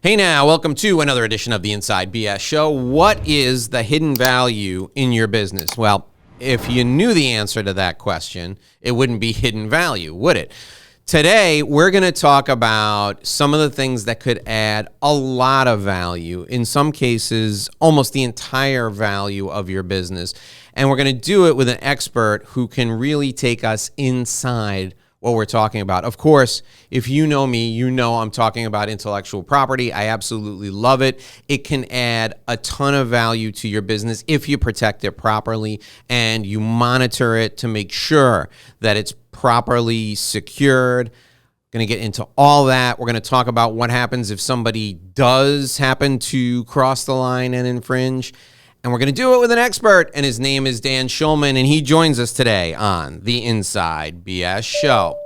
Hey now, welcome to another edition of the Inside BS Show. What is the hidden value in your business? Well, if you knew the answer to that question, it wouldn't be hidden value, would it? Today, we're going to talk about some of the things that could add a lot of value, in some cases, almost the entire value of your business. And we're going to do it with an expert who can really take us inside what we're talking about. Of course, if you know me, you know I'm talking about intellectual property. I absolutely love it. It can add a ton of value to your business if you protect it properly and you monitor it to make sure that it's properly secured. Going to get into all that. We're going to talk about what happens if somebody does happen to cross the line and infringe. And we're going to do it with an expert, and his name is Dan Shulman, and he joins us today on the Inside BS Show.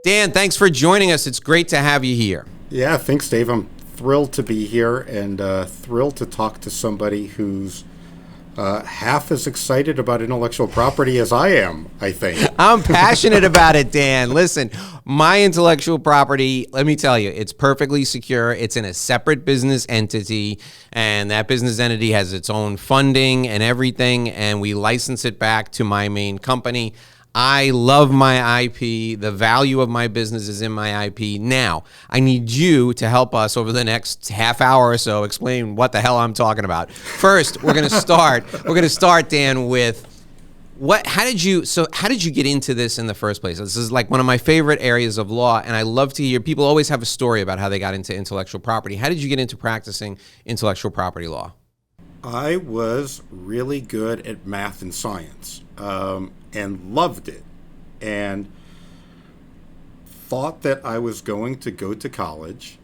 Dan, thanks for joining us. It's great to have you here. Yeah, thanks, Dave. I'm thrilled to be here and thrilled to talk to somebody who's half as excited about intellectual property as I am, I think. I'm passionate about it, Dan. Listen, my intellectual property, let me tell you, it's perfectly secure. It's in a separate business entity, and that business entity has its own funding and everything, and we license it back to my main company. I love my IP. The value of my business is in my IP. Now, I need you to help us over the next half hour or so explain what the hell I'm talking about. First, we're going to start, Dan, with how did you get into this in the first place? This is like one of my favorite areas of law, and I love to hear people always have a story about how they got into intellectual property. How did you get into practicing intellectual property law? I was really good at math and science. And loved it, and thought that I was going to go to college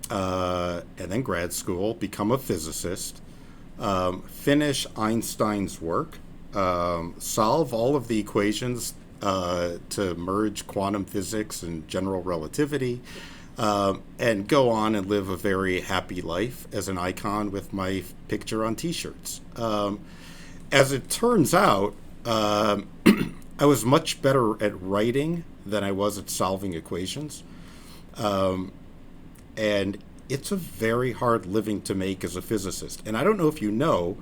and then grad school, become a physicist, finish Einstein's work, solve all of the equations to merge quantum physics and general relativity, and go on and live a very happy life as an icon with my picture on T-shirts. As it turns out, I was much better at writing than I was at solving equations. And it's a very hard living to make as a physicist. And I don't know if you know,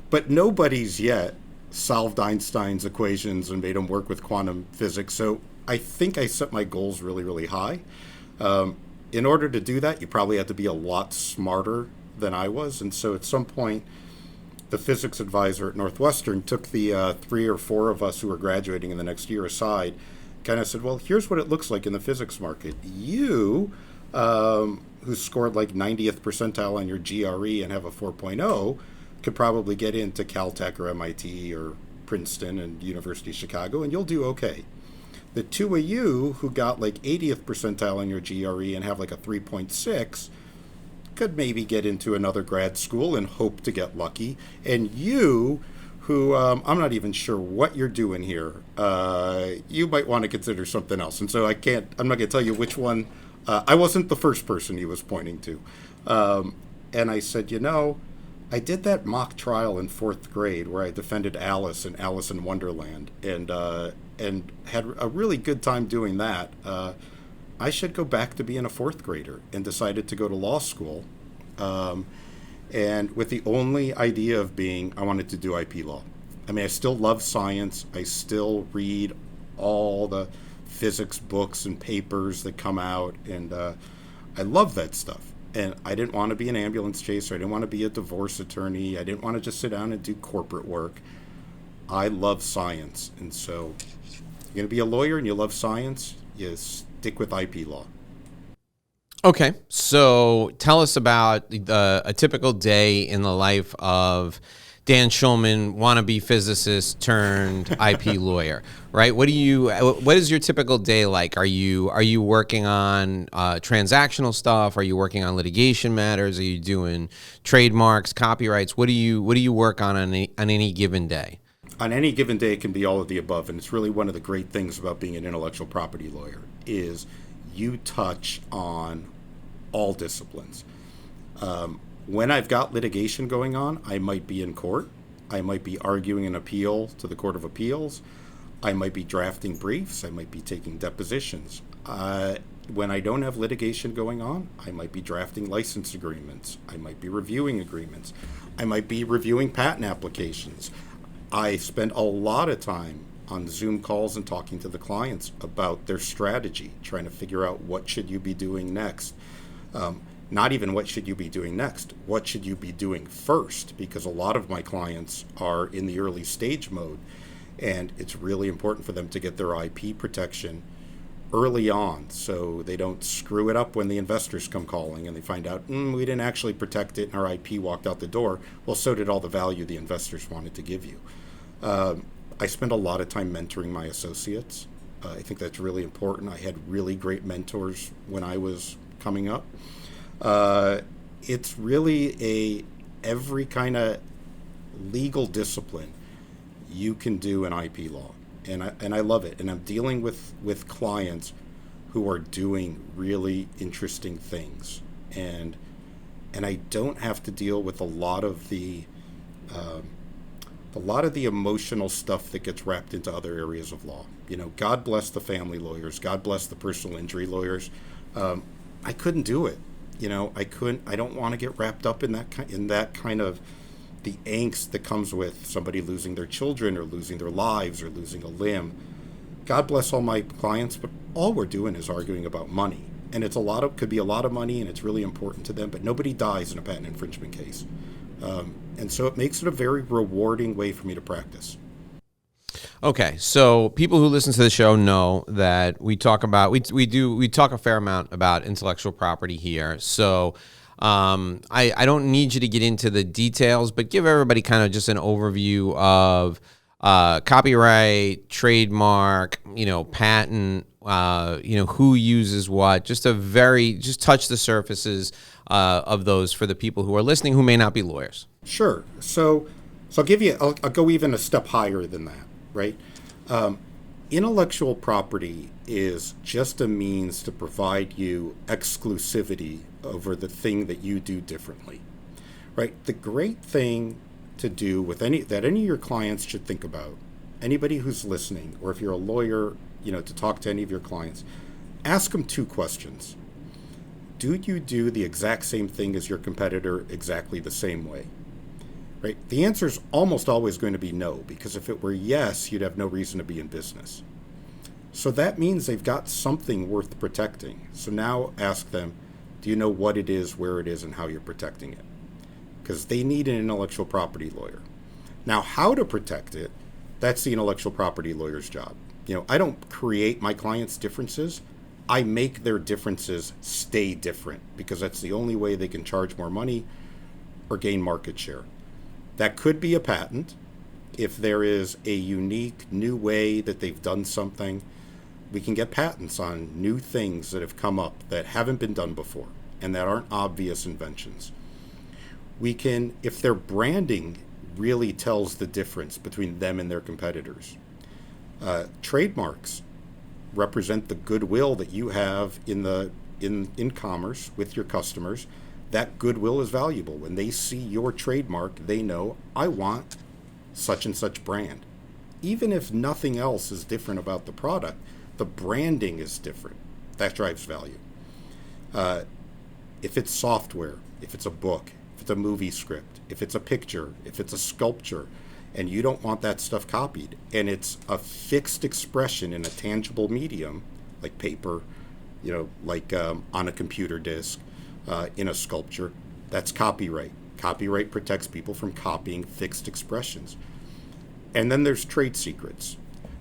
but nobody's yet solved Einstein's equations and made them work with quantum physics. So I think I set my goals really, really high. In order to do that, you probably had to be a lot smarter than I was. And so at some point, the physics advisor at Northwestern took the 3 or 4 of us who were graduating in the next year aside, kind of said, well, here's what it looks like in the physics market. You, who scored like 90th percentile on your GRE and have a 4.0, could probably get into Caltech or MIT or Princeton and University of Chicago, and you'll do okay. The 2 of you who got like 80th percentile on your GRE and have like a 3.6 could maybe get into another grad school and hope to get lucky. And you, who I'm not even sure what you're doing here, you might want to consider something else. And so I'm not going to tell you which one. I wasn't the first person he was pointing to. And I said, I did that mock trial in 4th grade where I defended Alice in Alice in Wonderland and had a really good time doing that. I should go back to being a 4th grader, and decided to go to law school. And with the only idea of I wanted to do IP law. I mean, I still love science. I still read all the physics books and papers that come out, and I love that stuff. And I didn't want to be an ambulance chaser. I didn't want to be a divorce attorney. I didn't want to just sit down and do corporate work. I love science. And so you're going to be a lawyer and you love science, you stick with IP law. Okay, so tell us about a typical day in the life of Dan Shulman, wannabe physicist turned IP lawyer, right? What is your typical day like? Are you working on transactional stuff? Are you working on litigation matters? Are you doing trademarks, copyrights? What do you work on any given day? On any given day, it can be all of the above, and it's really one of the great things about being an intellectual property lawyer is you touch on all disciplines. When I've got litigation going on, I might be in court. I might be arguing an appeal to the Court of Appeals. I might be drafting briefs. I might be taking depositions. when I don't have litigation going on, I might be drafting license agreements. I might be reviewing agreements. I might be reviewing patent applications. I spend a lot of time on Zoom calls and talking to the clients about their strategy, trying to figure out what should you be doing next. Not even what should you be doing next, what should you be doing first, because a lot of my clients are in the early stage mode, and it's really important for them to get their IP protection early on so they don't screw it up when the investors come calling and they find out, we didn't actually protect it and our IP walked out the door. Well, so did all the value the investors wanted to give you. I spend a lot of time mentoring my associates. I think that's really important. I had really great mentors when I was coming up. It's really every kind of legal discipline you can do in IP law, and I love it. And I'm dealing with clients who are doing really interesting things, and I don't have to deal with a lot of the emotional stuff that gets wrapped into other areas of law. God bless the family lawyers. God bless the personal injury lawyers. I couldn't do it. I couldn't. I don't want to get wrapped up in that kind of the angst that comes with somebody losing their children or losing their lives or losing a limb. God bless all my clients, but all we're doing is arguing about money, and could be a lot of money, and it's really important to them. But nobody dies in a patent infringement case, and so it makes it a very rewarding way for me to practice. Okay, so people who listen to the show know that we talk a fair amount about intellectual property here. So I don't need you to get into the details, but give everybody kind of just an overview of copyright, trademark, patent, who uses what. Just touch the surfaces of those for the people who are listening who may not be lawyers. Sure. So I'll go even a step higher than that. Right? Intellectual property is just a means to provide you exclusivity over the thing that you do differently. Right? The great thing to do with any of your clients should think about, anybody who's listening, or if you're a lawyer, to talk to any of your clients, ask them two questions. Do you do the exact same thing as your competitor exactly the same way? Right? The answer is almost always going to be no, because if it were yes, you'd have no reason to be in business. So that means they've got something worth protecting. So now ask them, do you know what it is, where it is, and how you're protecting it? Because they need an intellectual property lawyer. Now, how to protect it, that's the intellectual property lawyer's job. I don't create my clients' differences. I make their differences stay different, because that's the only way they can charge more money or gain market share. That could be a patent. If there is a unique new way that they've done something, we can get patents on new things that have come up that haven't been done before and that aren't obvious inventions. We can, if their branding really tells the difference between them and their competitors. Trademarks represent the goodwill that you have in commerce with your customers. That goodwill is valuable. When they see your trademark, they know, I want such and such brand. Even if nothing else is different about the product, the branding is different. That drives value. If it's software, if it's a book, if it's a movie script, if it's a picture, if it's a sculpture, and you don't want that stuff copied, and it's a fixed expression in a tangible medium, like paper, on a computer disk, in a sculpture, that's copyright. Copyright protects people from copying fixed expressions. And then there's trade secrets.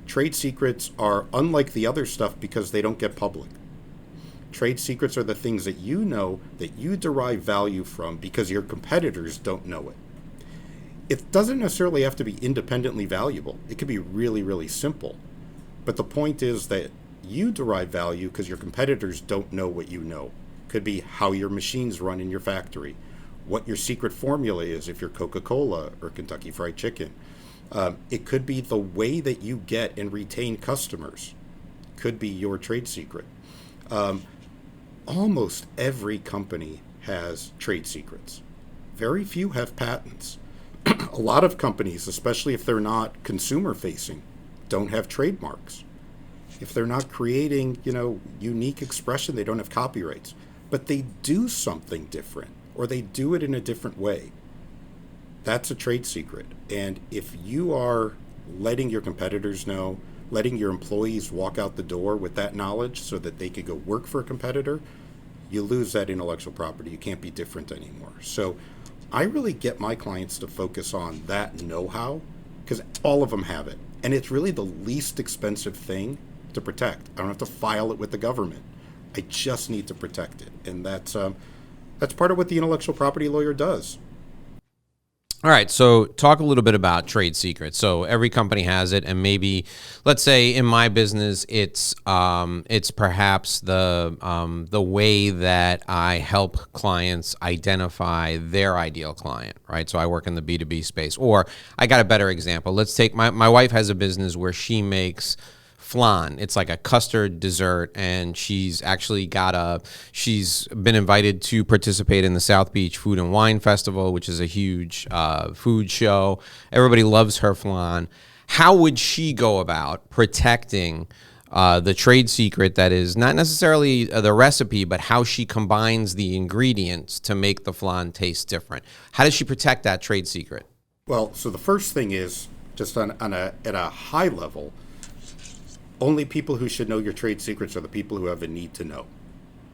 Trade secrets are unlike the other stuff because they don't get public. Trade secrets are the things that you know that you derive value from because your competitors don't know it. It doesn't necessarily have to be independently valuable. It could be really, really simple. But the point is that you derive value because your competitors don't know what you know. Could be how your machines run in your factory, what your secret formula is if you're Coca-Cola or Kentucky Fried Chicken. It could be the way that you get and retain customers. Could be your trade secret. Almost every company has trade secrets. Very few have patents. A lot of companies, especially if they're not consumer-facing, don't have trademarks. if they're not creating, unique expression, they don't have copyrights, but they do something different or they do it in a different way. That's a trade secret. And if you are letting your competitors know, letting your employees walk out the door with that knowledge so that they could go work for a competitor, you lose that intellectual property. You can't be different anymore. So I really get my clients to focus on that know-how because all of them have it. And it's really the least expensive thing to protect. I don't have to file it with the government. I just need to protect it. And that's part of what the intellectual property lawyer does. All right, so talk a little bit about trade secrets. So every company has it, and maybe, let's say, in my business, it's perhaps the way that I help clients identify their ideal client, right? So I work in the B2B space. Or I got a better example. Let's take my wife has a business where she makes flan. It's like a custard dessert, and she's been invited to participate in the South Beach Food and Wine Festival, which is a huge food show. Everybody loves her flan. How would she go about protecting the trade secret that is not necessarily the recipe, but how she combines the ingredients to make the flan taste different? How does she protect that trade secret? Well, so the first thing is just at a high level, only people who should know your trade secrets are the people who have a need to know,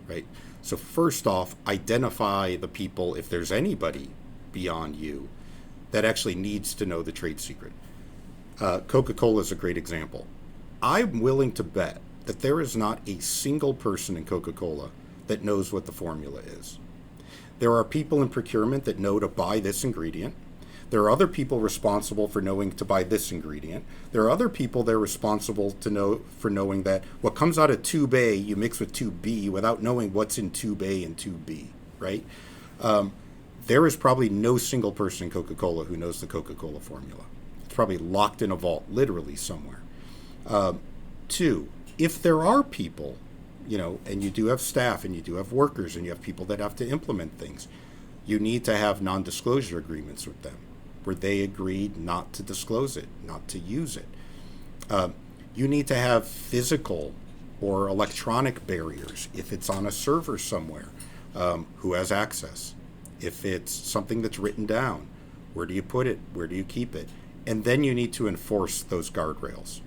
right? So first off, identify the people, if there's anybody beyond you, that actually needs to know the trade secret. Coca-Cola is a great example. I'm willing to bet that there is not a single person in Coca-Cola that knows what the formula is. There are people in procurement that know to buy this ingredient. There are other people responsible for knowing to buy this ingredient. There are other people that are responsible for knowing that what comes out of tube A, you mix with tube B without knowing what's in tube A and tube B, right? There is probably no single person in Coca-Cola who knows the Coca-Cola formula. It's probably locked in a vault, literally somewhere. Two, if there are people, and you do have staff and you do have workers and you have people that have to implement things, you need to have non-disclosure agreements with them, where they agreed not to disclose it, not to use it. You need to have physical or electronic barriers if it's on a server somewhere. Who has access? If it's something that's written down, where do you put it? Where do you keep it? And then you need to enforce those guardrails.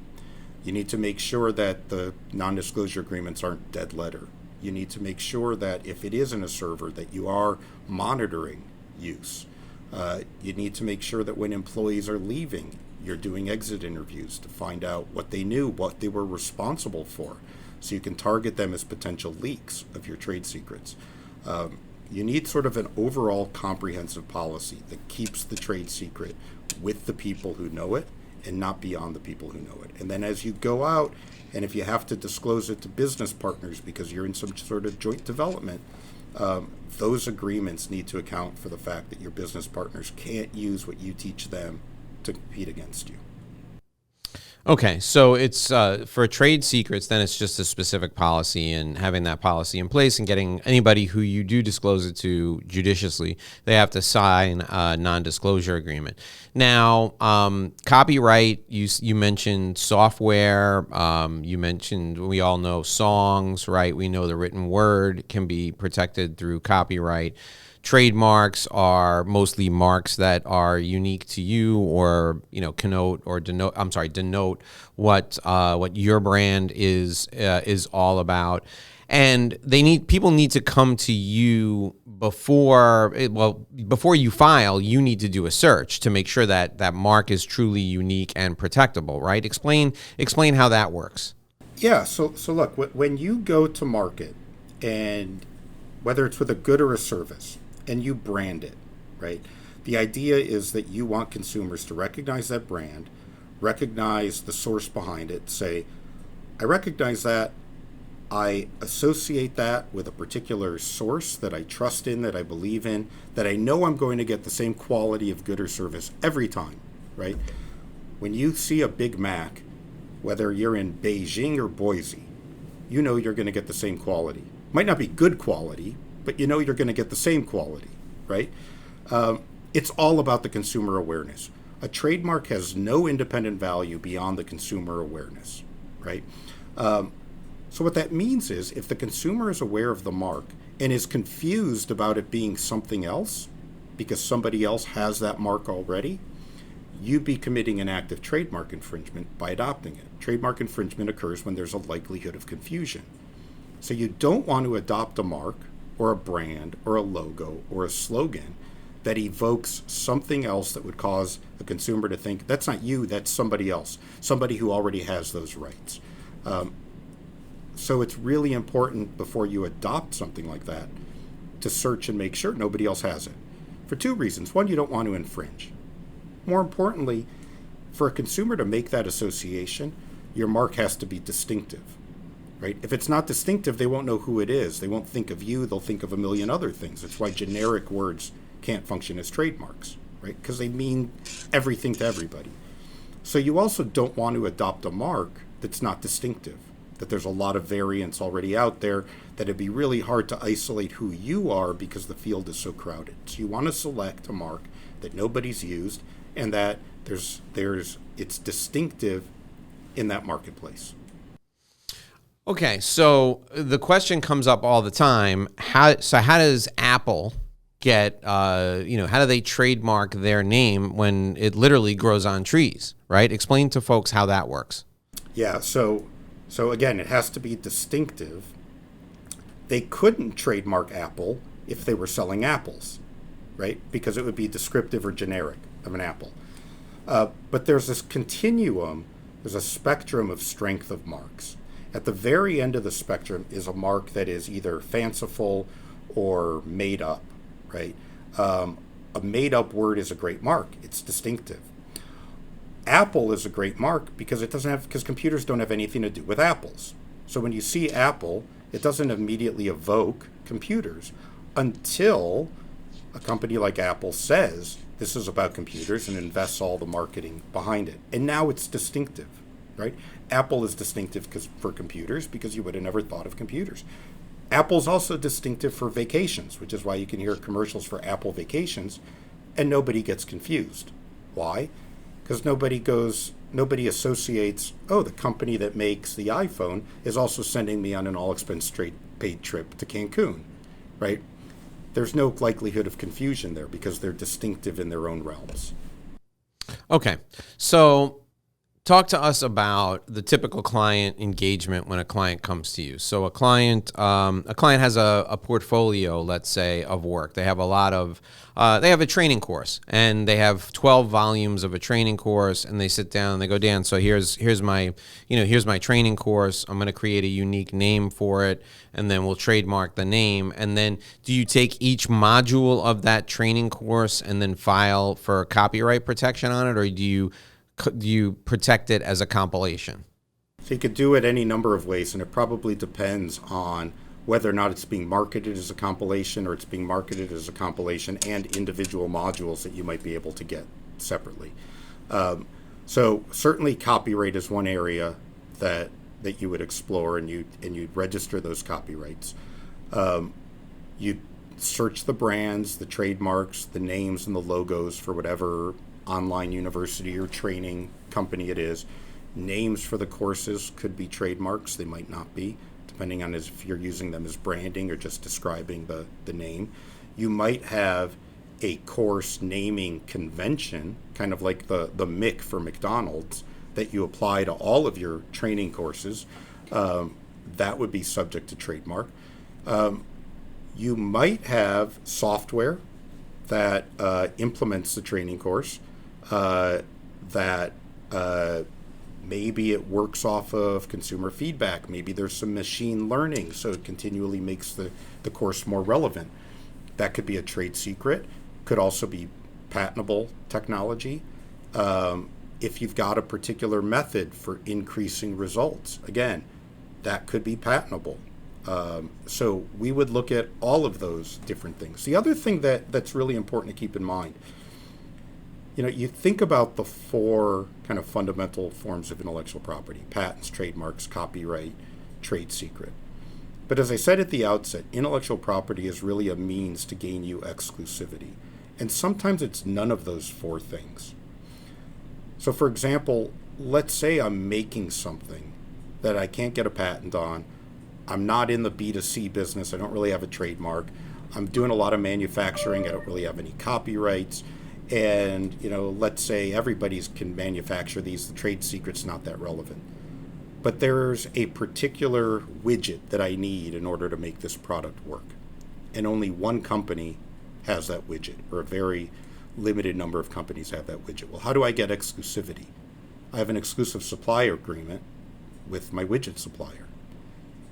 You need to make sure that the non-disclosure agreements aren't dead letter. You need to make sure that if it is in a server, that you are monitoring use. You need to make sure that when employees are leaving, you're doing exit interviews to find out what they knew, what they were responsible for, so you can target them as potential leaks of your trade secrets. You need sort of an overall comprehensive policy that keeps the trade secret with the people who know it and not beyond the people who know it. And then as you go out, and if you have to disclose it to business partners because you're in some sort of joint development, those agreements need to account for the fact that your business partners can't use what you teach them to compete against you. Okay, so it's for trade secrets, then it's just a specific policy, and having that policy in place and getting anybody who you do disclose it to judiciously, they have to sign a non-disclosure agreement. Now, copyright, you mentioned software, you mentioned, we all know songs, right? We know the written word can be protected through copyright. Trademarks are mostly marks that are unique to you, or denote what your brand is all about. And people need to come to you before you file. You need to do a search to make sure that that mark is truly unique and protectable, right? Explain how that works. Yeah. So look, when you go to market, and whether it's with a good or a service, and you brand it, right? The idea is that you want consumers to recognize that brand, recognize the source behind it, say, I recognize that, I associate that with a particular source that I trust in, that I believe in, that I know I'm going to get the same quality of good or service every time, right? When you see a Big Mac, whether you're in Beijing or Boise, you know you're going to get the same quality. Might not be good quality, but you know you're going to get the same quality, right? It's all about the consumer awareness. A trademark has no independent value beyond the consumer awareness, right? So what that means is if the consumer is aware of the mark and is confused about it being something else because somebody else has that mark already, you'd be committing an act of trademark infringement by adopting it. Trademark infringement occurs when there's a likelihood of confusion. So you don't want to adopt a mark or a brand or a logo or a slogan that evokes something else that would cause the consumer to think, that's not you, that's somebody else, somebody who already has those rights. So it's really important before you adopt something like that to search and make sure nobody else has it. For two reasons. One, you don't want to infringe. More importantly, for a consumer to make that association, your mark has to be distinctive, right? If it's not distinctive, they won't know who it is. They won't think of you. They'll think of a million other things. That's why generic words can't function as trademarks, right? Because they mean everything to everybody. So you also don't want to adopt a mark that's not distinctive, that there's a lot of variants already out there, that it'd be really hard to isolate who you are because the field is so crowded. So you want to select a mark that nobody's used and that it's distinctive in that marketplace. Okay, so the question comes up all the time. How does Apple get, how do they trademark their name when it literally grows on trees, right? Explain to folks how that works. Yeah, so again, it has to be distinctive. They couldn't trademark Apple if they were selling apples, right? Because it would be descriptive or generic of an apple. But there's this continuum, there's a spectrum of strength of marks. At the very end of the spectrum is a mark that is either fanciful or made up, right? A made-up word is a great mark. It's distinctive. Apple is a great mark because computers don't have anything to do with apples. So when you see Apple, it doesn't immediately evoke computers until a company like Apple says this is about computers and invests all the marketing behind it. And now it's distinctive, right? Apple is distinctive for computers because you would have never thought of computers. Apple's also distinctive for vacations, which is why you can hear commercials for Apple vacations and nobody gets confused. Why? Because nobody associates, the company that makes the iPhone is also sending me on an all-expense paid trip to Cancun, right? There's no likelihood of confusion there because they're distinctive in their own realms. Okay, so talk to us about the typical client engagement when a client comes to you. So a client has a portfolio, let's say, of work. They have they have a training course, and they have 12 volumes of a training course, and they sit down and they go, Dan, so here's my training course. I'm going to create a unique name for it, and then we'll trademark the name. And then do you take each module of that training course and then file for copyright protection on it, or do you protect it as a compilation? So you could do it any number of ways, and it probably depends on whether or not it's being marketed as a compilation or it's being marketed as a compilation and individual modules that you might be able to get separately. So certainly copyright is one area that you would explore, and you'd register those copyrights. You'd search the brands, the trademarks, the names, and the logos for whatever online university or training company it is. Names for the courses could be trademarks. They might not be, depending on if you're using them as branding or just describing the name. You might have a course naming convention, kind of like the MIC for McDonald's, that you apply to all of your training courses. That would be subject to trademark. You might have software that implements the training course, that maybe it works off of consumer feedback. Maybe there's some machine learning, so it continually makes the course more relevant. That could be a trade secret, could also be patentable technology. If you've got a particular method for increasing results, again, that could be patentable. So we would look at all of those different things. The other thing that's really important to keep in mind, you think about the four kind of fundamental forms of intellectual property: patents, trademarks, copyright, trade secret. But as I said at the outset, intellectual property is really a means to gain you exclusivity. And sometimes it's none of those four things. So for example, let's say I'm making something that I can't get a patent on. I'm not in the B2C business. I don't really have a trademark. I'm doing a lot of manufacturing. I don't really have any copyrights. And, let's say everybody can manufacture these. The trade secret's not that relevant. But there's a particular widget that I need in order to make this product work. And only one company has that widget, or a very limited number of companies have that widget. Well, how do I get exclusivity? I have an exclusive supplier agreement with my widget supplier.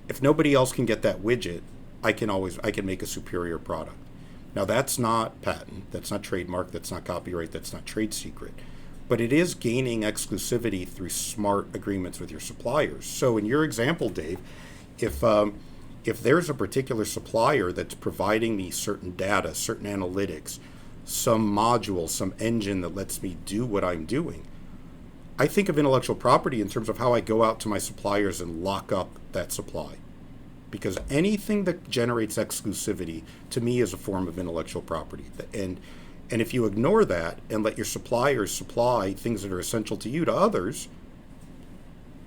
If nobody else can get that widget, I can make a superior product. Now, that's not patent, that's not trademark, that's not copyright, that's not trade secret, but it is gaining exclusivity through smart agreements with your suppliers. So in your example, Dave, if there's a particular supplier that's providing me certain data, certain analytics, some module, some engine that lets me do what I'm doing, I think of intellectual property in terms of how I go out to my suppliers and lock up that supply. Because anything that generates exclusivity, to me, is a form of intellectual property. And if you ignore that and let your suppliers supply things that are essential to you to others,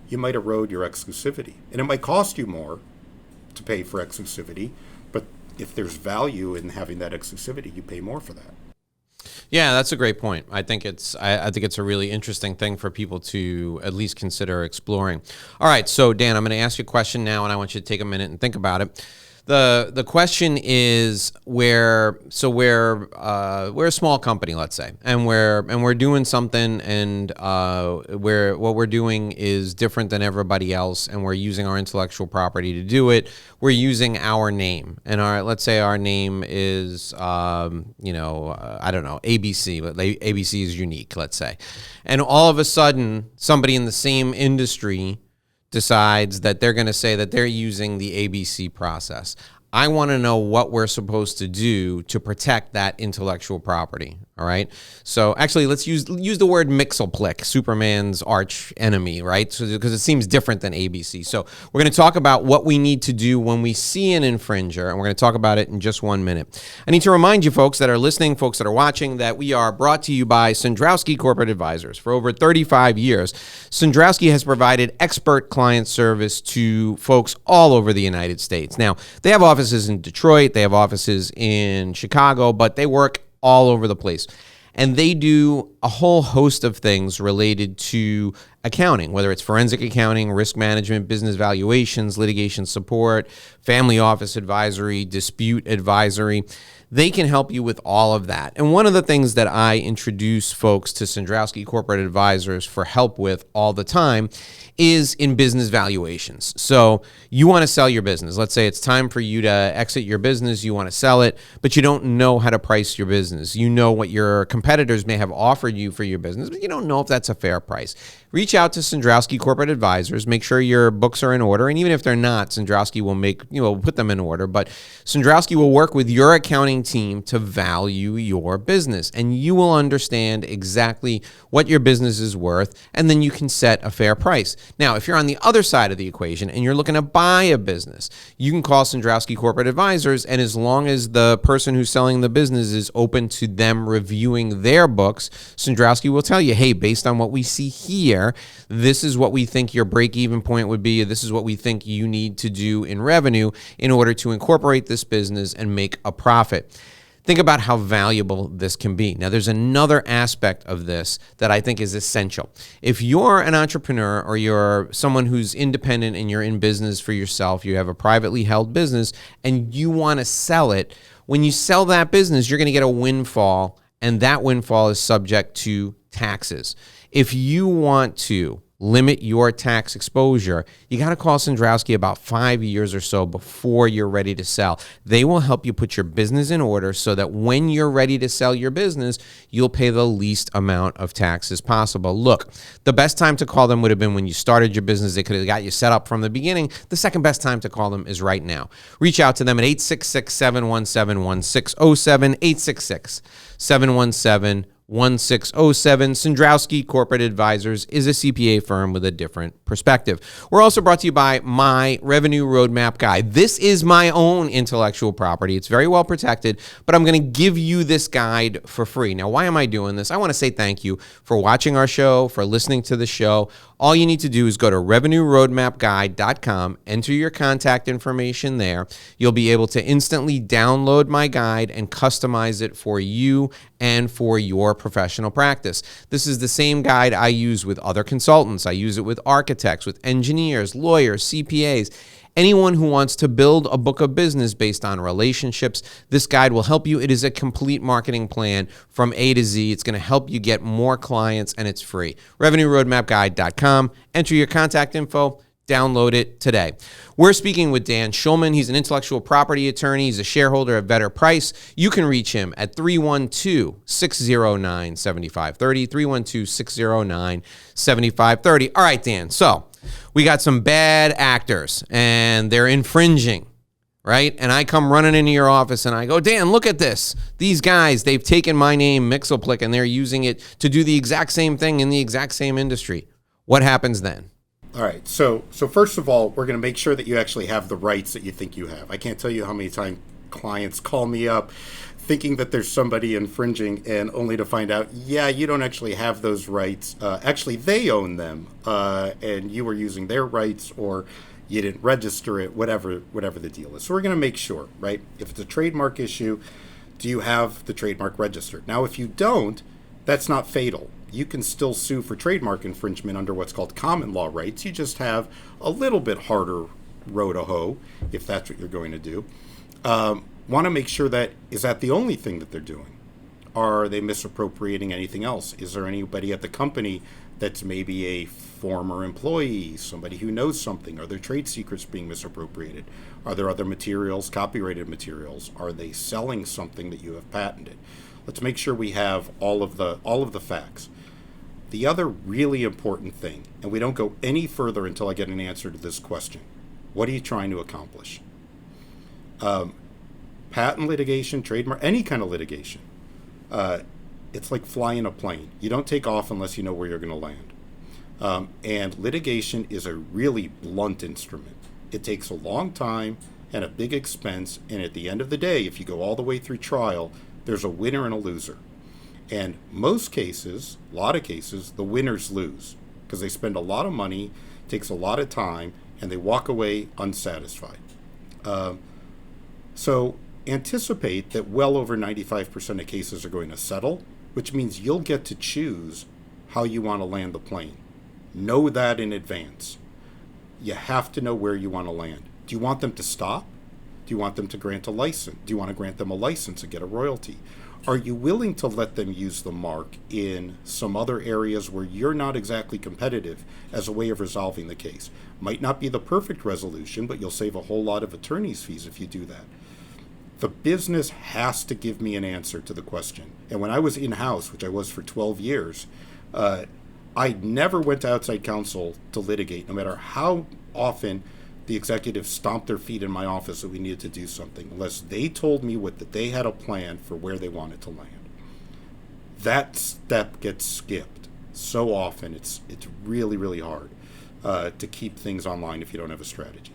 you might erode your exclusivity. And it might cost you more to pay for exclusivity, but if there's value in having that exclusivity, you pay more for that. Yeah, that's a great point. I think it's a really interesting thing for people to at least consider exploring. All right, so Dan, I'm going to ask you a question now, and I want you to take a minute and think about it. The question is we're a small company, let's say, and we're doing something, and what we're doing is different than everybody else, and we're using our intellectual property to do it. We're using our name, and let's say our name is I don't know, ABC, but ABC is unique, let's say, and all of a sudden somebody in the same industry decides that they're going to say that they're using the ABC process. I want to know what we're supposed to do to protect that intellectual property. All right. So actually, let's use the word Mxyzptlk, Superman's arch enemy, right? So because it seems different than ABC. So we're going to talk about what we need to do when we see an infringer, and we're going to talk about it in just 1 minute. I need to remind you folks that are listening, folks that are watching, that we are brought to you by Sandrowski Corporate Advisors. For over 35 years, Sandrowski has provided expert client service to folks all over the United States. Now, they have offices in Detroit, they have offices in Chicago, but they work all over the place. And they do a whole host of things related to accounting, whether it's forensic accounting, risk management, business valuations, litigation support, family office advisory, dispute advisory. They can help you with all of that. And one of the things that I introduce folks to Sandrowski Corporate Advisors for help with all the time is in business valuations. So you want to sell your business. Let's say it's time for you to exit your business. You want to sell it, but you don't know how to price your business. You know what your competitors may have offered you for your business, but you don't know if that's a fair price. Reach out to Sandrowski Corporate Advisors. Make sure your books are in order. And even if they're not, Sandrowski will put them in order. But Sandrowski will work with your accounting team to value your business, and you will understand exactly what your business is worth, and then you can set a fair price. Now, if you're on the other side of the equation and you're looking to buy a business, you can call Sandrowski Corporate Advisors, and as long as the person who's selling the business is open to them reviewing their books, Sandrowski will tell you, hey, based on what we see here, this is what we think your break-even point would be. This is what we think you need to do in revenue in order to incorporate this business and make a profit. Think about how valuable this can be. Now, there's another aspect of this that I think is essential. If you're an entrepreneur or you're someone who's independent and you're in business for yourself, you have a privately held business and you want to sell it, when you sell that business, you're going to get a windfall, and that windfall is subject to taxes. If you want to limit your tax exposure, you got to call Sandrowski about 5 years or so before you're ready to sell. They will help you put your business in order so that when you're ready to sell your business, you'll pay the least amount of taxes possible. Look, the best time to call them would have been when you started your business. They could have got you set up from the beginning. The second best time to call them is right now. Reach out to them at 866-717-1607, 866-717-1607. 1607. Sandrowski Corporate Advisors is a CPA firm with a different perspective. We're also brought to you by My Revenue Roadmap Guide. This is my own intellectual property. It's very well protected, but I'm going to give you this guide for free. Now, why am I doing this? I want to say thank you for watching our show, for listening to the show. All you need to do is go to revenueroadmapguide.com, enter your contact information there. You'll be able to instantly download my guide and customize it for you and for your professional practice. This is the same guide I use with other consultants. I use it with architects, with engineers, lawyers, CPAs. Anyone who wants to build a book of business based on relationships, this guide will help you. It is a complete marketing plan from A to Z. It's going to help you get more clients, and it's free. RevenueRoadmapGuide.com. Enter your contact info. Download it today. We're speaking with Dan Shulman. He's an intellectual property attorney. He's a shareholder of Better Price. You can reach him at 312-609-7530, 312-609-7530. All right, Dan. So we got some bad actors, and they're infringing, right? And I come running into your office, and I go, Dan, look at this. These guys, they've taken my name, Mixoplick, and they're using it to do the exact same thing in the exact same industry. What happens then? All right. So first of all, we're going to make sure that you actually have the rights that you think you have. I can't tell you how many times clients call me up thinking that there's somebody infringing, and only to find out, yeah, you don't actually have those rights. Actually, they own them, and you were using their rights, or you didn't register it, whatever the deal is. So we're going to make sure, right? If it's a trademark issue, do you have the trademark registered? Now, if you don't, that's not fatal. You can still sue for trademark infringement under what's called common law rights. You just have a little bit harder row to hoe, if that's what you're going to do. Want to make sure that, is that the only thing that they're doing? Are they misappropriating anything else? Is there anybody at the company that's maybe a former employee, somebody who knows something? Are their trade secrets being misappropriated? Are there other materials, copyrighted materials? Are they selling something that you have patented? Let's make sure we have all of the facts. The other really important thing, and we don't go any further until I get an answer to this question: what are you trying to accomplish? Patent litigation, trademark, any kind of litigation, it's like flying a plane. You don't take off unless you know where you're going to land. And litigation is a really blunt instrument. It takes a long time and a big expense, and at the end of the day, if you go all the way through trial, there's a winner and a loser. And most cases, a lot of cases, the winners lose because they spend a lot of money, takes a lot of time, and they walk away unsatisfied. So anticipate that well over 95% of cases are going to settle, which means you'll get to choose how you want to land the plane. Know that in advance. You have to know where you want to land. Do you want them to stop? Do you want them to grant a license? Do you want to grant them a license and get a royalty? Are you willing to let them use the mark in some other areas where you're not exactly competitive as a way of resolving the case? Might not be the perfect resolution, but you'll save a whole lot of attorney's fees if you do that. The business has to give me an answer to the question. And when I was in-house, which I was for 12 years, I never went to outside counsel to litigate, no matter how often the executives stomped their feet in my office that we needed to do something, unless they told me that they had a plan for where they wanted to land. That step gets skipped so often. It's really, really hard to keep things online if you don't have a strategy.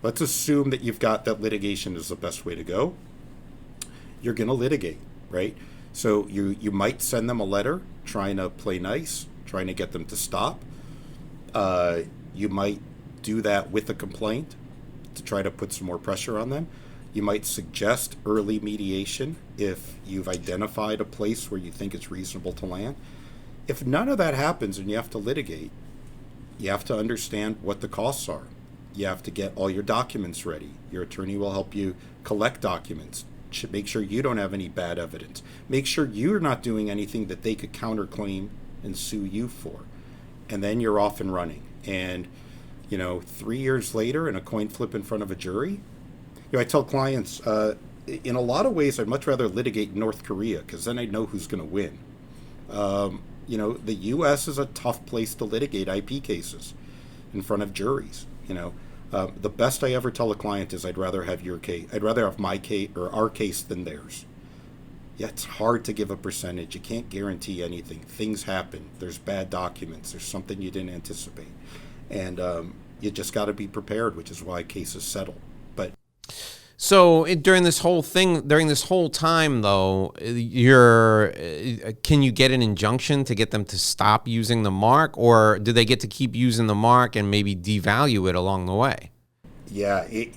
Let's assume that you've got that litigation is the best way to go. You're going to litigate, right? So you might send them a letter trying to play nice, trying to get them to stop. You might do that with a complaint to try to put some more pressure on them. You might suggest early mediation if you've identified a place where you think it's reasonable to land. If none of that happens and you have to litigate, you have to understand what the costs are. You have to get all your documents ready. Your attorney will help you collect documents. Make sure you don't have any bad evidence. Make sure you're not doing anything that they could counterclaim and sue you for. And then you're off and running. And 3 years later, in a coin flip in front of a jury, I tell clients, in a lot of ways, I'd much rather litigate in North Korea because then I know who's going to win. The U.S. is a tough place to litigate IP cases in front of juries. The best I ever tell a client is I'd rather have your case. I'd rather have my case or our case than theirs. Yeah, it's hard to give a percentage. You can't guarantee anything. Things happen. There's bad documents. There's something you didn't anticipate. And you just got to be prepared, which is why cases settle. But So during this whole time, though, can you get an injunction to get them to stop using the mark, or do they get to keep using the mark and maybe devalue it along the way? Yeah, it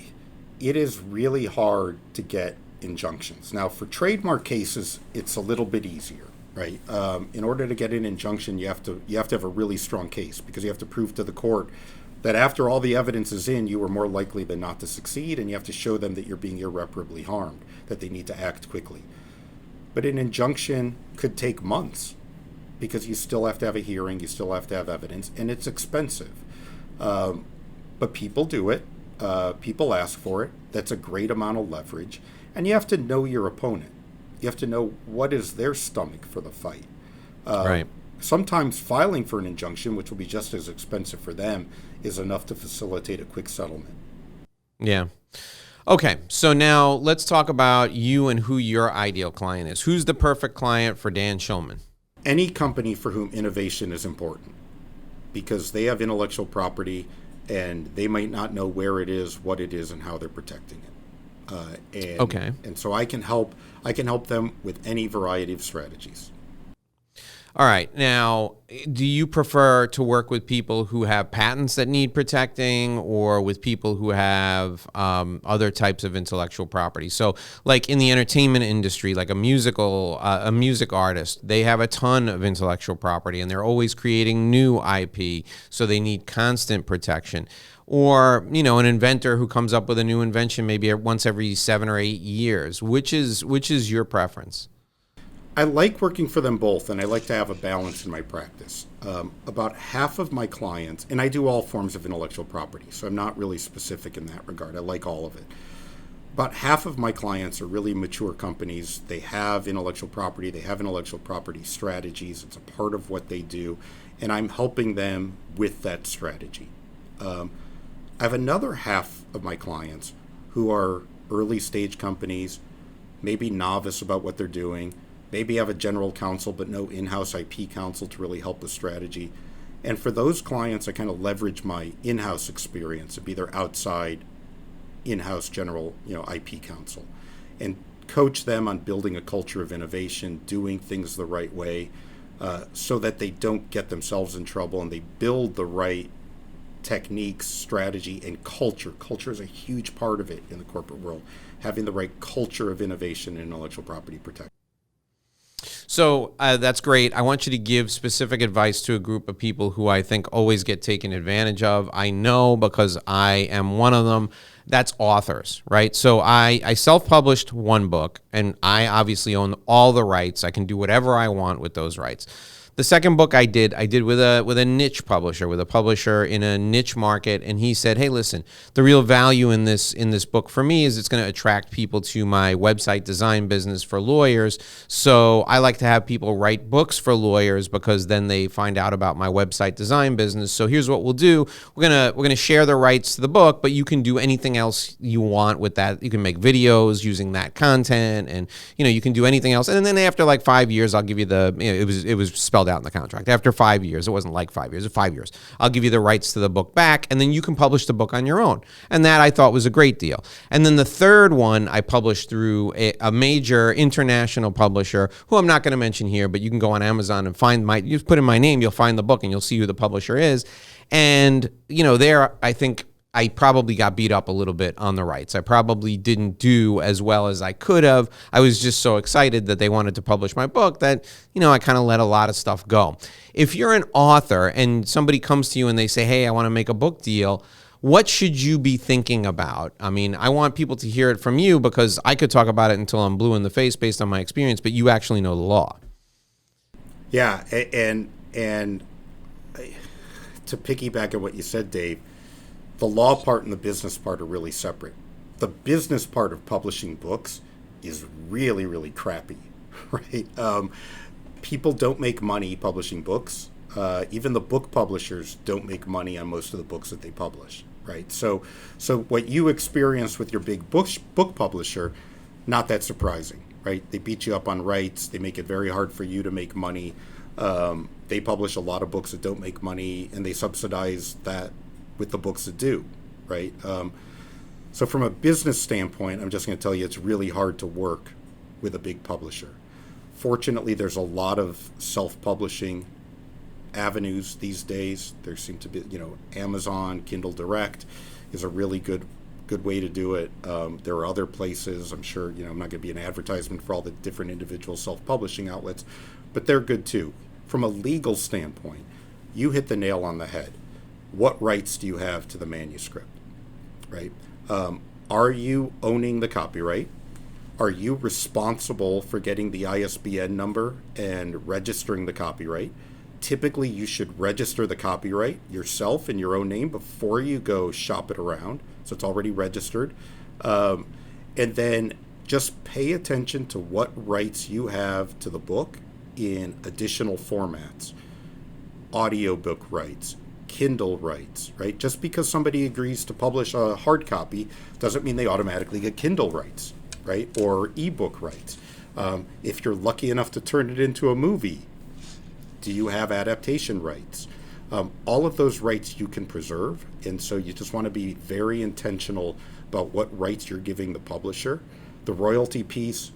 is really hard to get injunctions. Now, for trademark cases, it's a little bit easier, right? In order to get an injunction, you have to have a really strong case, because you have to prove to the court that after all the evidence is in, you were more likely than not to succeed, and you have to show them that you're being irreparably harmed, that they need to act quickly. But an injunction could take months, because you still have to have a hearing, you still have to have evidence, and it's expensive. But people do it. People ask for it. That's a great amount of leverage. And you have to know your opponent. You have to know what is their stomach for the fight. Right. Sometimes filing for an injunction, which will be just as expensive for them, is enough to facilitate a quick settlement. Yeah. Okay, so now let's talk about you and who your ideal client is. Who's the perfect client for Dan Shulman? Any company for whom innovation is important, because they have intellectual property and they might not know where it is, what it is, and how they're protecting it. Okay. And so I can help them with any variety of strategies. All right. Now, do you prefer to work with people who have patents that need protecting, or with people who have other types of intellectual property? So, like in the entertainment industry, like a music artist, they have a ton of intellectual property, and they're always creating new IP, so they need constant protection. Or, an inventor who comes up with a new invention maybe once every 7 or 8 years. Which is your preference? I like working for them both, and I like to have a balance in my practice. About half of my clients, and I do all forms of intellectual property, so I'm not really specific in that regard. I like all of it. About half of my clients are really mature companies. They have intellectual property. They have intellectual property strategies. It's a part of what they do, and I'm helping them with that strategy. I have another half of my clients who are early stage companies, maybe novice about what they're doing, maybe have a general counsel but no in-house IP counsel to really help with strategy. And for those clients, I kind of leverage my in-house experience to be their outside in-house general, IP counsel, and coach them on building a culture of innovation, doing things the right way, so that they don't get themselves in trouble, and they build the right techniques, strategy, and culture. Culture is a huge part of it in the corporate world, having the right culture of innovation and intellectual property protection. So that's great. I want you to give specific advice to a group of people who I think always get taken advantage of. I know, because I am one of them. That's authors, right? So I self-published one book, and I obviously own all the rights. I can do whatever I want with those rights. The second book I did with a niche publisher, with a publisher in a niche market, and he said, "Hey, listen, the real value in this book for me is it's going to attract people to my website design business for lawyers. So I like to have people write books for lawyers, because then they find out about my website design business. So here's what we'll do: we're gonna share the rights to the book, but you can do anything else you want with that. You can make videos using that content, and you can do anything else. And then after like 5 years, I'll give you it was spelled out in the contract. After 5 years, it wasn't like 5 years, 5 years, I'll give you the rights to the book back, and then you can publish the book on your own." And that I thought was a great deal. And then the third one I published through a major international publisher, who I'm not going to mention here, but you can go on Amazon and you put in my name, you'll find the book, and you'll see who the publisher is. And there, I think I probably got beat up a little bit on the rights. I probably didn't do as well as I could have. I was just so excited that they wanted to publish my book that, I kind of let a lot of stuff go. If you're an author and somebody comes to you and they say, "Hey, I want to make a book deal," what should you be thinking about? I mean, I want people to hear it from you, because I could talk about it until I'm blue in the face based on my experience, but you actually know the law. Yeah, and to piggyback on what you said, Dave, the law part and the business part are really separate. The business part of publishing books is really, really crappy, right? People don't make money publishing books. Even the book publishers don't make money on most of the books that they publish, right? So what you experience with your big book publisher, not that surprising, right? They beat you up on rights. They make it very hard for you to make money. They publish a lot of books that don't make money, and they subsidize that with the books that do, right? So from a business standpoint, I'm just going to tell you it's really hard to work with a big publisher. Fortunately, there's a lot of self-publishing avenues these days. There seem to be, Amazon, Kindle Direct is a really good way to do it. There are other places. I'm sure, I'm not going to be an advertisement for all the different individual self-publishing outlets, but they're good too. From a legal standpoint, you hit the nail on the head. What rights do you have to the manuscript, right? Are you owning the copyright? Are you responsible for getting the ISBN number and registering the copyright? Typically, you should register the copyright yourself in your own name before you go shop it around, so it's already registered. And then just pay attention to what rights you have to the book in additional formats. Audiobook rights, Kindle rights, right? Just because somebody agrees to publish a hard copy doesn't mean they automatically get Kindle rights, right? Or ebook rights. If you're lucky enough to turn it into a movie, do you have adaptation rights? All of those rights you can preserve, and so you just want to be very intentional about what rights you're giving the publisher. The royalty piece,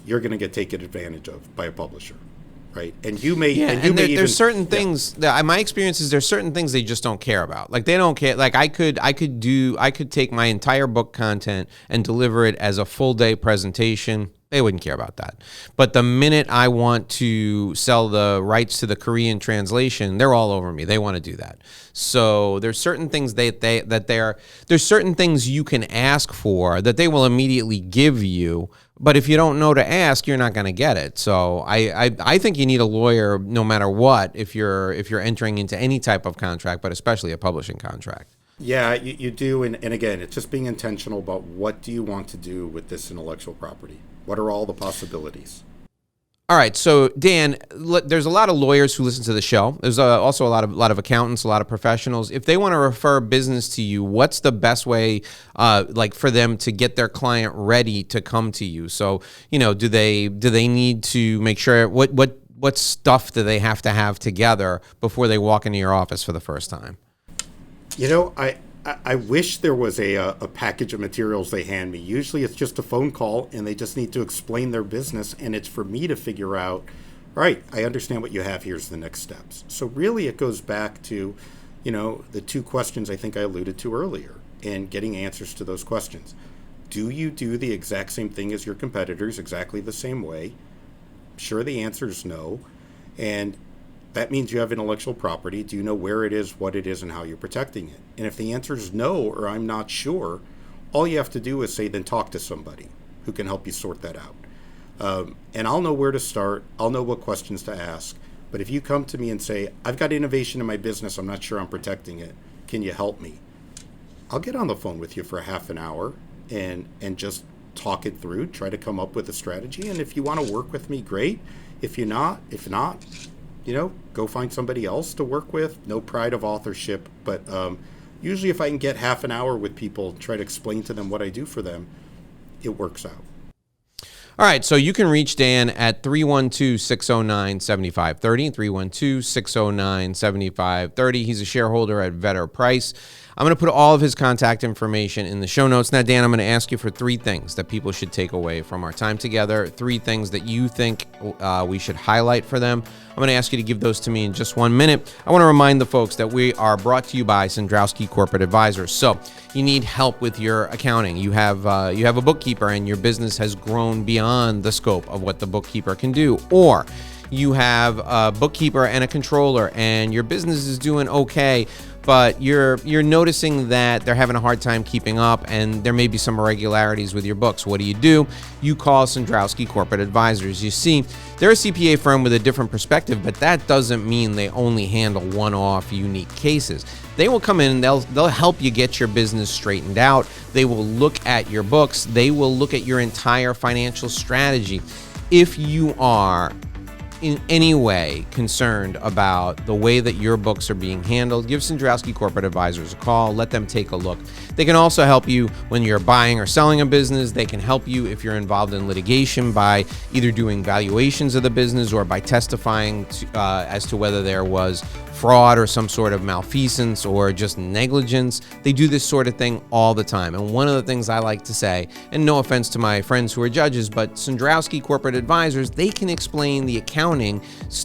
you're going to get taken advantage of by a publisher, right? And you may, there's certain things that my experience is there's certain things they just don't care about. Like they don't care. Like I could take my entire book content and deliver it as a full day presentation. They wouldn't care about that. But the minute I want to sell the rights to the Korean translation, they're all over me. They want to do that. So there's certain things there's certain things you can ask for that they will immediately give you. But if you don't know to ask, you're not going to get it. So I think you need a lawyer no matter what if you're entering into any type of contract, but especially a publishing contract. Yeah, you do. And again, it's just being intentional about what do you want to do with this intellectual property? What are all the possibilities? All right, so Dan, there's a lot of lawyers who listen to the show. There's also a lot of accountants, a lot of professionals. If they want to refer business to you, what's the best way, for them to get their client ready to come to you? So, do they need to make sure what stuff do they have to have together before they walk into your office for the first time? I wish there was a package of materials they hand me. Usually it's just a phone call and they just need to explain their business, and it's for me to figure out, all right, I understand what you have, here's the next steps. So really it goes back to, the two questions I think I alluded to earlier and getting answers to those questions. Do you do the exact same thing as your competitors, exactly the same way? Sure, the answer is no. And that means you have intellectual property. Do you know where it is, what it is, and how you're protecting it? And if the answer is no, or I'm not sure, all you have to do is say, then talk to somebody who can help you sort that out. And I'll know where to start. I'll know what questions to ask. But if you come to me and say, I've got innovation in my business, I'm not sure I'm protecting it, can you help me? I'll get on the phone with you for a half an hour and just talk it through, try to come up with a strategy. And if you want to work with me, great. If not, go find somebody else to work with. No pride of authorship, but usually if I can get half an hour with people, try to explain to them what I do for them, it works out. All right, so you can reach Dan at 312-609-7530, 312-609-7530. He's a shareholder at Vetter Price. I'm going to put all of his contact information in the show notes. Now, Dan, I'm going to ask you for three things that people should take away from our time together, three things that you think we should highlight for them. I'm going to ask you to give those to me in just 1 minute. I want to remind the folks that we are brought to you by Sandrowski Corporate Advisors. So you need help with your accounting. You have a bookkeeper and your business has grown beyond the scope of what the bookkeeper can do. Or you have a bookkeeper and a controller and your business is doing okay, but you're noticing that they're having a hard time keeping up and there may be some irregularities with your books. What do? You call Sandrowski Corporate Advisors. You see, they're a CPA firm with a different perspective, but that doesn't mean they only handle one-off unique cases. They will come in and they'll help you get your business straightened out. They will look at your books. They will look at your entire financial strategy. If you are in any way concerned about the way that your books are being handled, give Sandrowski Corporate Advisors a call. Let them take a look. They can also help you when you're buying or selling a business. They can help you if you're involved in litigation by either doing valuations of the business or by testifying as to whether there was fraud or some sort of malfeasance or just negligence. They do this sort of thing all the time. And one of the things I like to say, and no offense to my friends who are judges, but Sandrowski Corporate Advisors, they can explain the accounting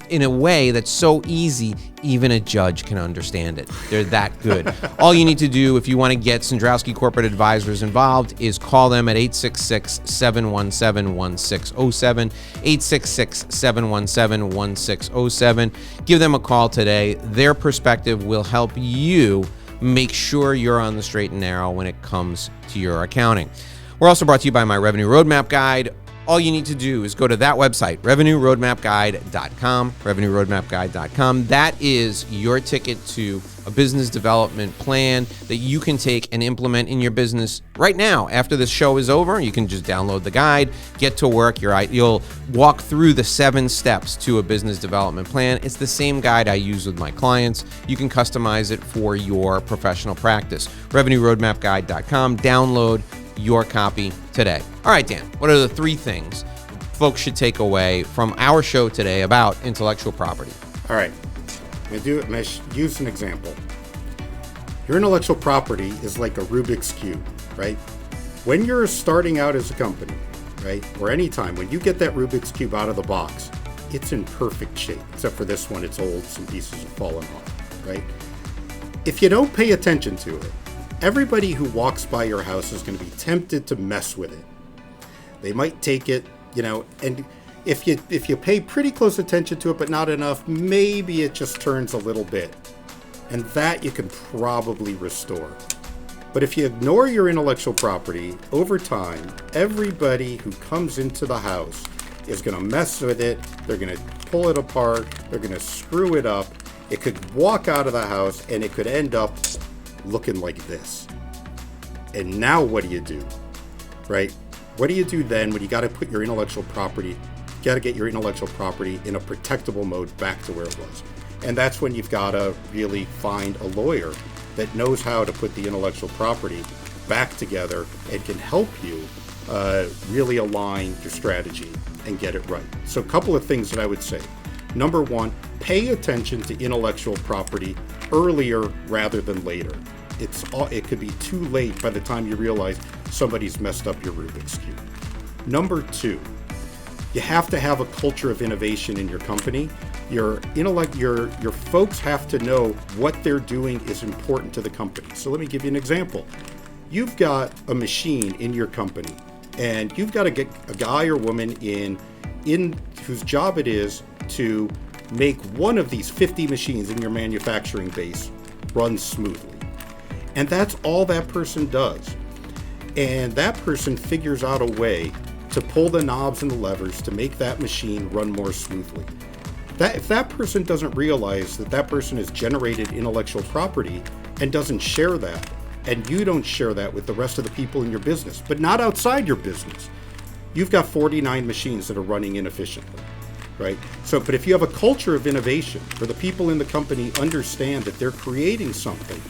in a way that's so easy, even a judge can understand it. They're that good. All you need to do if you want to get Sandrowski Corporate Advisors involved is call them at 866-717-1607, 866-717-1607. Give them a call today. Their perspective will help you make sure you're on the straight and narrow when it comes to your accounting. We're also brought to you by my Revenue Roadmap Guide. All you need to do is go to that website, revenueroadmapguide.com, revenueroadmapguide.com. That is your ticket to a business development plan that you can take and implement in your business right now. After this show is over, you can just download the guide, get to work. You'll walk through the 7 steps to a business development plan. It's the same guide I use with my clients. You can customize it for your professional practice. revenueroadmapguide.com. Download your copy today. All right, Dan, what are the 3 things folks should take away from our show today about intellectual property? All right. I'm going to use an example. Your intellectual property is like a Rubik's Cube, right? When you're starting out as a company, right, or anytime, when you get that Rubik's Cube out of the box, it's in perfect shape, except for this one, it's old, some pieces have fallen off, right? If you don't pay attention to it, everybody who walks by your house is going to be tempted to mess with it. They might take it, and if you pay pretty close attention to it, but not enough, maybe it just turns a little bit. And that you can probably restore. But if you ignore your intellectual property, over time, everybody who comes into the house is going to mess with it. They're going to pull it apart. They're going to screw it up. It could walk out of the house and it could end up looking like this. And now what do you do, right? What do you do then when you got to put your intellectual property, got to get your intellectual property in a protectable mode back to where it was? And that's when you've got to really find a lawyer that knows how to put the intellectual property back together and can help you really align your strategy and get it right. So a couple of things that I would say. Number 1, pay attention to intellectual property earlier rather than later. It could be too late by the time you realize somebody's messed up your Rubik's Cube. Number 2, you have to have a culture of innovation in your company. Your folks have to know what they're doing is important to the company. So let me give you an example. You've got a machine in your company, and you've got to get a guy or woman in whose job it is to make one of these 50 machines in your manufacturing base run smoothly. And that's all that person does. And that person figures out a way to pull the knobs and the levers to make that machine run more smoothly. If that person doesn't realize that person has generated intellectual property and doesn't share that, and you don't share that with the rest of the people in your business, but not outside your business, you've got 49 machines that are running inefficiently, right? But if you have a culture of innovation where the people in the company understand that they're creating something,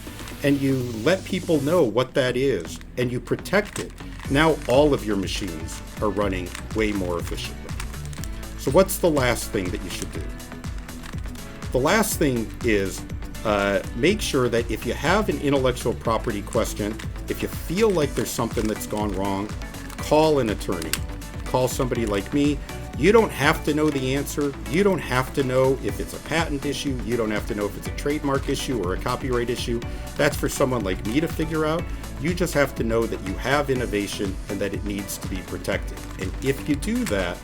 and you let people know what that is, and you protect it, now all of your machines are running way more efficiently. So what's the last thing that you should do? The last thing is make sure that if you have an intellectual property question, if you feel like there's something that's gone wrong, call an attorney. Call somebody like me. You don't have to know the answer. You don't have to know if it's a patent issue. You don't have to know if it's a trademark issue or a copyright issue. That's for someone like me to figure out. You just have to know that you have innovation and that it needs to be protected. And if you do that,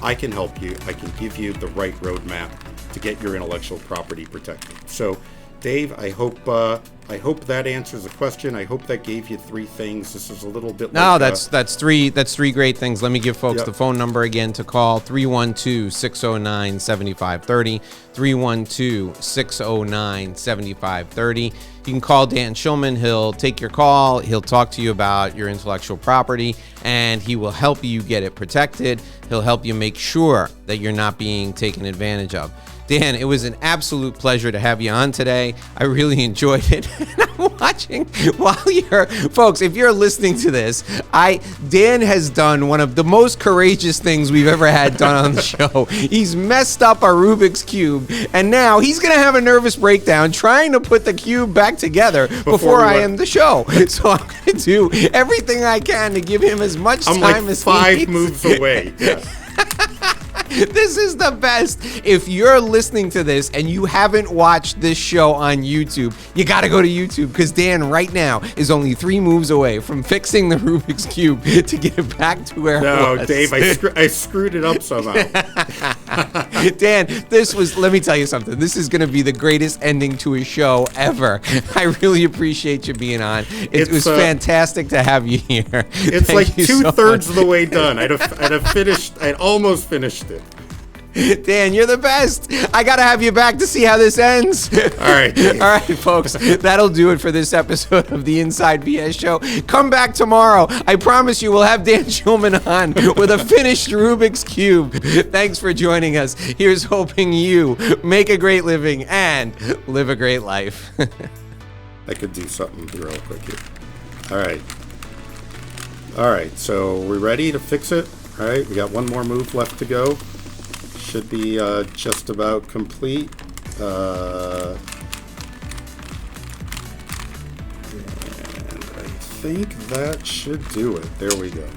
I can help you. I can give you the right roadmap to get your intellectual property protected. So, Dave, I hope that answers the question. I hope that gave you 3 things. This is a little bit. No, that's 3 great things. Let me give folks the phone number again to call: 312-609-7530. 312-609-7530. you can call Dan Shulman. He'll take your call. He'll talk to you about your intellectual property, and he will help you get it protected. He'll help you make sure that you're not being taken advantage of. Dan, it was an absolute pleasure to have you on today. I really enjoyed it. And I'm watching while folks, if you're listening to this, Dan has done one of the most courageous things we've ever had done on the show. He's messed up our Rubik's Cube, and now he's going to have a nervous breakdown trying to put the cube back together before I end the show. So I'm going to do everything I can to give him as much time as he needs. I'm like 5 moves away. Yeah. This is the best. If you're listening to this and you haven't watched this show on YouTube, you got to go to YouTube, because Dan right now is only 3 moves away from fixing the Rubik's Cube to get it back to where it was. No, Dave, I screwed it up somehow. Dan, let me tell you something. This is going to be the greatest ending to a show ever. I really appreciate you being on. It was fantastic to have you here. It's like 2/3 of the way done. I'd almost finished it. Dan, you're the best. I got to have you back to see how this ends. All right. All right, folks. That'll do it for this episode of the Inside BS Show. Come back tomorrow. I promise you we'll have Dan Shulman on with a finished Rubik's Cube. Thanks for joining us. Here's hoping you make a great living and live a great life. I could do something real quick here. All right. So we're ready to fix it. All right. We got one more move left to go. Should be just about complete. And I think that should do it. There we go.